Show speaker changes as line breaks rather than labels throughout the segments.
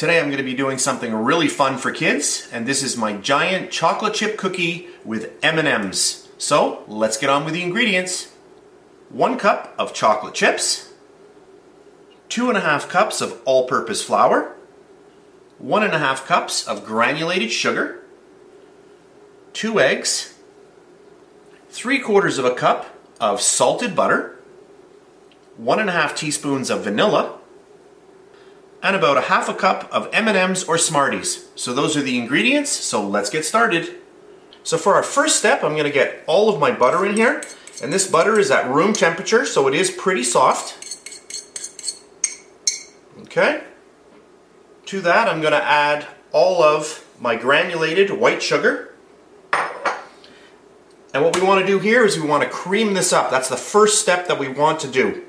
Today I'm going to be doing something really fun for kids, and this is my giant chocolate chip cookie with M&Ms. So let's get on with the ingredients. 1 cup of chocolate chips, 2.5 cups of all-purpose flour, 1.5 cups of granulated sugar, 2 eggs, 3/4 of a cup of salted butter, 1.5 teaspoons of vanilla, and about 1/2 cup of M&Ms or Smarties. So those are the ingredients, so let's get started. So for our first step, I'm going to get all of my butter in here, and this butter is at room temperature, so it is pretty soft. Okay. To that, I'm going to add all of my granulated white sugar. And what we want to do here is we want to cream this up. That's the first step that we want to do.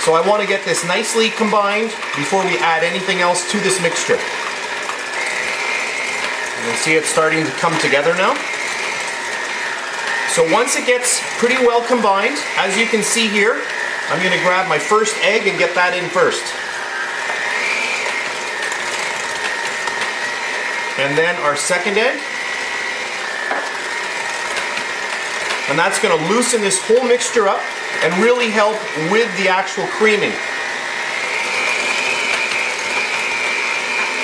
So I want to get this nicely combined before we add anything else to this mixture. You can see it's starting to come together now. So once it gets pretty well combined, as you can see here, I'm going to grab my first egg and get that in first. And then our second egg. And that's going to loosen this whole mixture up and really help with the actual creaming.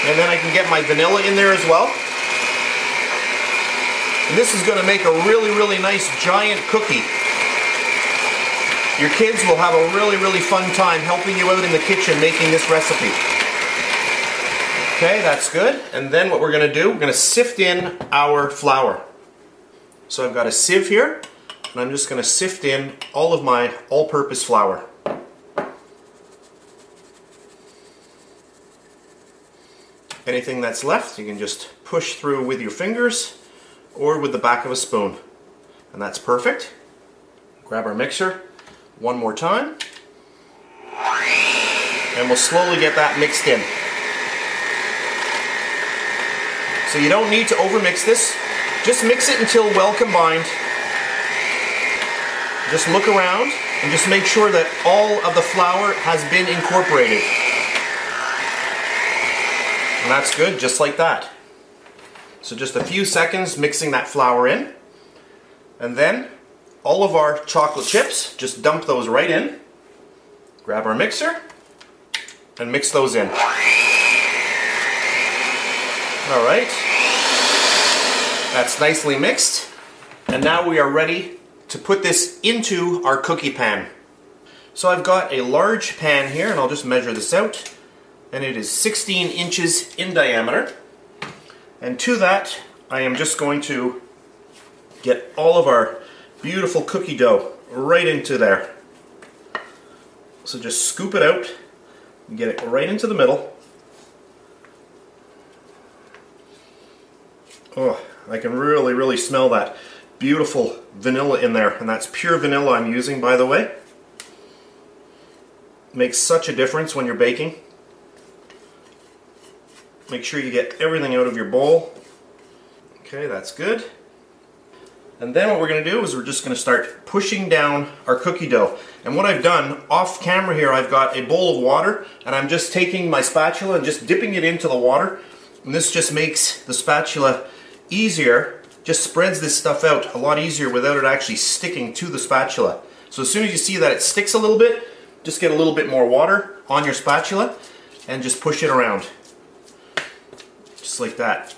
And then I can get my vanilla in there as well. And this is going to make a really nice giant cookie. Your kids will have a really fun time helping you out in the kitchen making this recipe. Okay, that's good. And then what we're going to do, we're going to sift in our flour. So I've got a sieve here, and I'm just going to sift in all of my all-purpose flour. Anything that's left, you can just push through with your fingers or with the back of a spoon. And that's perfect. Grab our mixer one more time, and we'll slowly get that mixed in. So you don't need to overmix this. Just mix it until well combined. Just look around and just make sure that all of the flour has been incorporated. And that's good, just like that. So just a few seconds mixing that flour in. And then all of our chocolate chips, just dump those right in. Grab our mixer and mix those in. Alright. That's nicely mixed. And now we are ready to put this into our cookie pan. So I've got a large pan here, and I'll just measure this out, and it is 16 inches in diameter. And to that, I am just going to get all of our beautiful cookie dough right into there. So just scoop it out and get it right into the middle. Oh, I can really smell that beautiful vanilla in there, and that's pure vanilla I'm using, by the way. Makes such a difference when you're baking. Make sure you get everything out of your bowl. Okay, that's good. And then what we're going to do is we're just going to start pushing down our cookie dough. And what I've done, off camera here, I've got a bowl of water, and I'm just taking my spatula and just dipping it into the water. And this just makes the spatula easier. Just spreads this stuff out a lot easier without it actually sticking to the spatula. So as soon as you see that it sticks a little bit, just get a little bit more water on your spatula and just push it around. Just like that.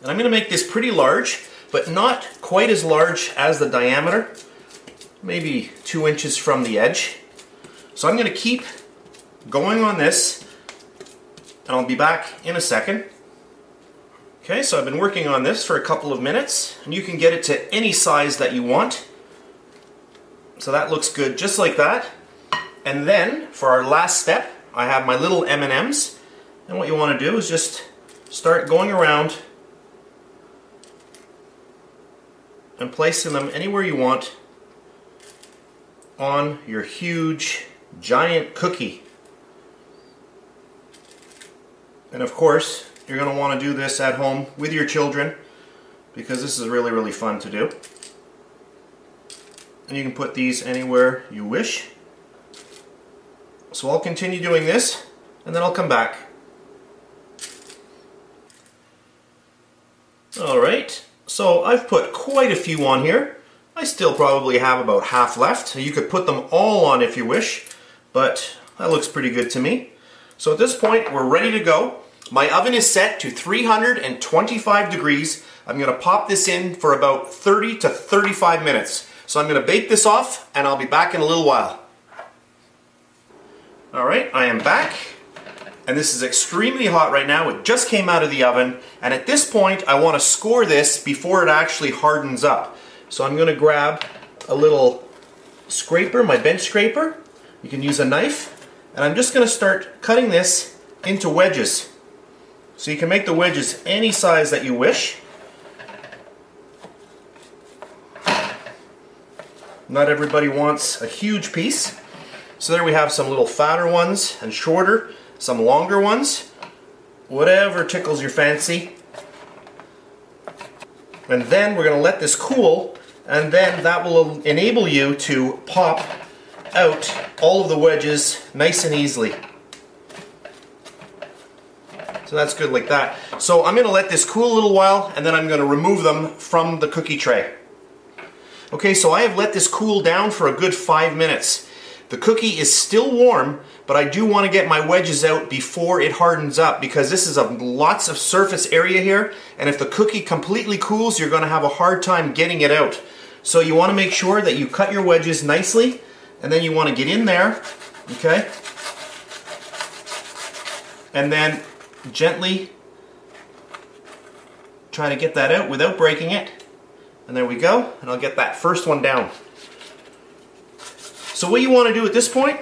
And I'm going to make this pretty large, but not quite as large as the diameter. Maybe 2 inches from the edge. So I'm going to keep going on this, and I'll be back in a second. Okay, so I've been working on this for a couple of minutes, and you can get it to any size that you want. So that looks good, just like that. And then, for our last step, I have my little M&Ms, and what you want to do is just start going around and placing them anywhere you want on your huge, giant cookie. And of course, you're going to want to do this at home with your children, because this is really fun to do. and you can put these anywhere you wish. So I'll continue doing this, and then I'll come back. Alright, so I've put quite a few on here. I still probably have about half left. You could put them all on if you wish, but that looks pretty good to me. So at this point, we're ready to go. My oven is set to 325 degrees. I'm going to pop this in for about 30 to 35 minutes. So I'm going to bake this off, and I'll be back in a little while. Alright, I am back. And this is extremely hot right now. It just came out of the oven. And at this point, I want to score this before it actually hardens up. So I'm going to grab a little scraper, my bench scraper. You can use a knife. And I'm just going to start cutting this into wedges. So you can make the wedges any size that you wish. Not everybody wants a huge piece. So there we have some little fatter ones and shorter, some longer ones, whatever tickles your fancy. And then we're going to let this cool, and then that will enable you to pop out all of the wedges nice and easily. So that's good like that. So I'm going to let this cool a little while, and then I'm going to remove them from the cookie tray. Okay, so I have let this cool down for a good 5 minutes. The cookie is still warm, but I do want to get my wedges out before it hardens up, because this is lots of surface area here, and if the cookie completely cools, you're going to have a hard time getting it out. So you want to make sure that you cut your wedges nicely, and then you want to get in there, okay? And then gently try to get that out without breaking it. And there we go, and I'll get that first one down. So what you want to do at this point,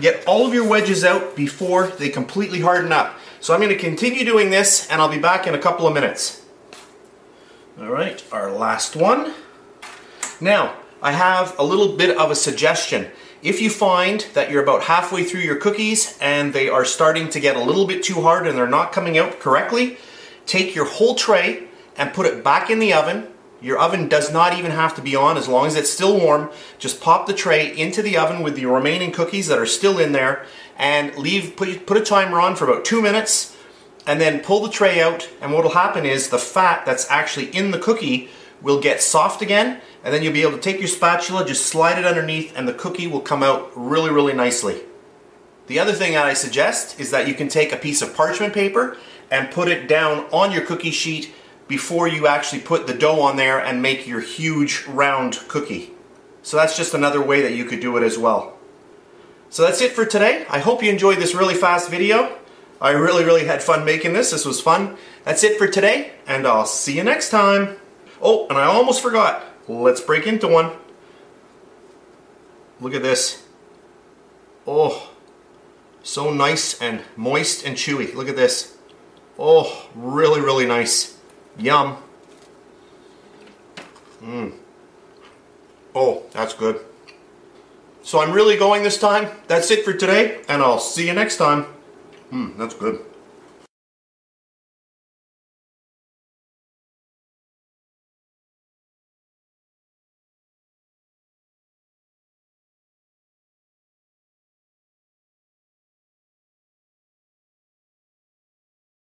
get all of your wedges out before they completely harden up. So I'm going to continue doing this, and I'll be back in a couple of minutes. Alright, our last one. Now, I have a little bit of a suggestion. If you find that you're about halfway through your cookies and they are starting to get a little bit too hard and they're not coming out correctly, take your whole tray and put it back in the oven. Your oven does not even have to be on as long as it's still warm. Just pop the tray into the oven with the remaining cookies that are still in there, and put a timer on for about 2 minutes, and then pull the tray out, and what will happen is the fat that's actually in the cookie will get soft again, and then you'll be able to take your spatula, just slide it underneath, and the cookie will come out really, really nicely. The other thing that I suggest is that you can take a piece of parchment paper and put it down on your cookie sheet before you actually put the dough on there and make your huge round cookie. So that's just another way that you could do it as well. So that's it for today. I hope you enjoyed this really fast video. I really had fun making this. This was fun. That's it for today, and I'll see you next time. Oh, and I almost forgot. Let's break into one. Look at this. Oh, so nice and moist and chewy. Look at this. Oh, really nice. Yum. Oh, that's good. So I'm really going this time. That's it for today, and I'll see you next time. That's good.